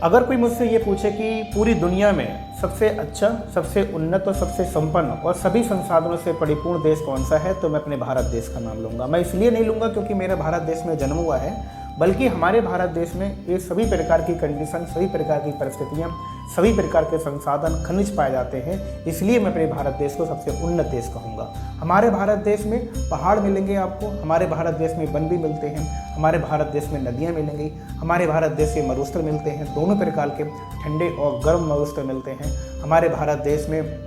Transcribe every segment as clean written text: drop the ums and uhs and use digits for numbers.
अगर कोई मुझसे ये पूछे कि पूरी दुनिया में सबसे अच्छा, सबसे उन्नत और सबसे संपन्न और सभी संसाधनों से परिपूर्ण देश कौन सा है, तो मैं अपने भारत देश का नाम लूँगा। मैं इसलिए नहीं लूँगा क्योंकि मेरा भारत देश में जन्म हुआ है, बल्कि हमारे भारत देश में ये सभी प्रकार की कंडीशन, सभी प्रकार की परिस्थितियाँ, सभी प्रकार के संसाधन, खनिज पाए जाते हैं। इसलिए मैं अपने भारत देश को सबसे उन्नत देश कहूँगा। हमारे भारत देश में पहाड़ मिलेंगे आपको, हमारे भारत देश में वन भी मिलते हैं, हमारे भारत देश में नदियाँ मिलेंगी, हमारे भारत देश से मरुस्थल मिलते हैं, दोनों प्रकार के ठंडे और गर्म मरुस्थल मिलते हैं। हमारे भारत देश में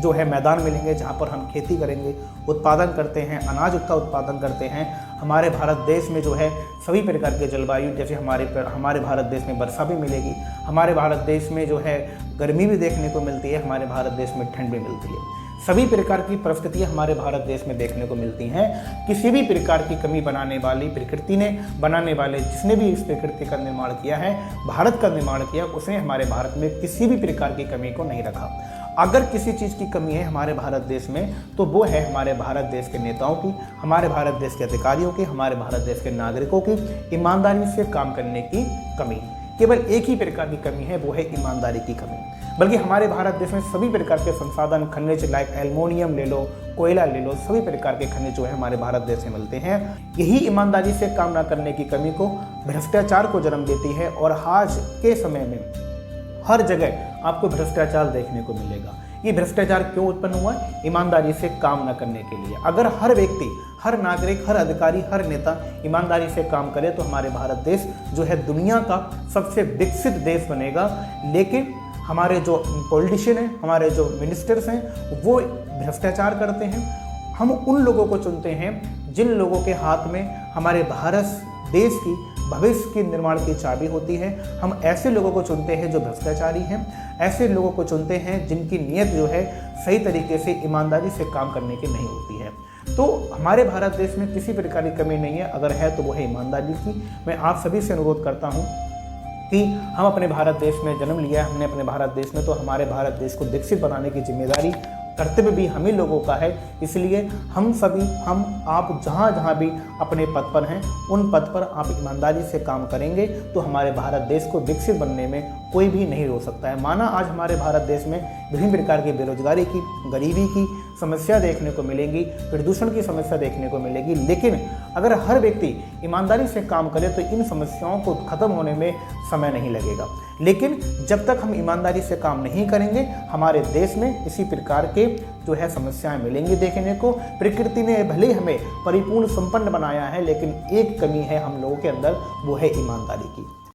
जो है मैदान मिलेंगे जहाँ पर हम खेती करेंगे, उत्पादन करते हैं, अनाज का उत्पादन करते हैं। हमारे भारत देश में जो है सभी प्रकार के जलवायु, जैसे हमारे भारत देश में वर्षा भी मिलेगी, हमारे भारत देश में जो है गर्मी भी देखने को मिलती है, हमारे भारत देश में ठंड भी मिलती है। सभी प्रकार की परिस्थितियाँ हमारे भारत देश में देखने को मिलती हैं। किसी भी प्रकार की कमी बनाने वाली प्रकृति ने बनाने वाले जिसने भी इस प्रकृति का निर्माण किया है, भारत का निर्माण किया, उसने हमारे भारत में किसी भी प्रकार की कमी को नहीं रखा। अगर किसी चीज़ की कमी है हमारे भारत देश में, तो वो है हमारे भारत देश के नेताओं की, हमारे भारत देश के अधिकारियों की, हमारे भारत देश के नागरिकों की ईमानदारी से काम करने की कमी। केवल एक ही प्रकार की कमी है, वो है ईमानदारी की कमी। बल्कि हमारे भारत देश में सभी प्रकार के संसाधन, खनिज लाइक एल्युमिनियम ले लो, कोयला ले लो, सभी प्रकार के खनिज जो है हमारे भारत देश में मिलते हैं। यही ईमानदारी से काम न करने की कमी को, भ्रष्टाचार को जन्म देती है। और आज के समय में हर जगह आपको भ्रष्टाचार देखने को मिलेगा। ये भ्रष्टाचार क्यों उत्पन्न हुआ? ईमानदारी से काम न करने के लिए। अगर हर व्यक्ति, हर नागरिक, हर अधिकारी, हर नेता ईमानदारी से काम करे तो हमारे भारत देश जो है दुनिया का सबसे विकसित देश बनेगा। लेकिन हमारे जो पॉलिटिशियन हैं, हमारे जो मिनिस्टर्स हैं, वो भ्रष्टाचार करते हैं। हम उन लोगों को चुनते हैं जिन लोगों के हाथ में हमारे भारत देश की भविष्य के निर्माण की चाबी होती है। हम ऐसे लोगों को चुनते हैं जो भ्रष्टाचारी हैं, ऐसे लोगों को चुनते हैं जिनकी नीयत जो है सही तरीके से ईमानदारी से काम करने की नहीं होती है। तो हमारे भारत देश में किसी प्रकार की कमी नहीं है, अगर है तो वो है ईमानदारी की। मैं आप सभी से अनुरोध करता हूँ कि हम अपने भारत देश में जन्म लिया है, हमने अपने भारत देश में, तो हमारे भारत देश को विकसित बनाने की जिम्मेदारी, कर्तव्य भी हम ही लोगों का है। इसलिए हम सभी, हम आप जहाँ जहाँ भी अपने पद पर हैं, उन पद पर आप ईमानदारी से काम करेंगे तो हमारे भारत देश को विकसित बनने में कोई भी नहीं रोक सकता है। माना आज हमारे भारत देश में विभिन्न प्रकार की बेरोजगारी की, गरीबी की समस्या देखने को मिलेंगी, प्रदूषण की समस्या देखने को मिलेगी, लेकिन अगर हर व्यक्ति ईमानदारी से काम करे तो इन समस्याओं को खत्म होने में समय नहीं लगेगा। लेकिन जब तक हम ईमानदारी से काम नहीं करेंगे, हमारे देश में इसी प्रकार के जो है समस्याएं मिलेंगी देखने को। प्रकृति ने भले ही हमें परिपूर्ण संपन्न बनाया है, लेकिन एक कमी है हम लोगों के अंदर, वो है ईमानदारी की।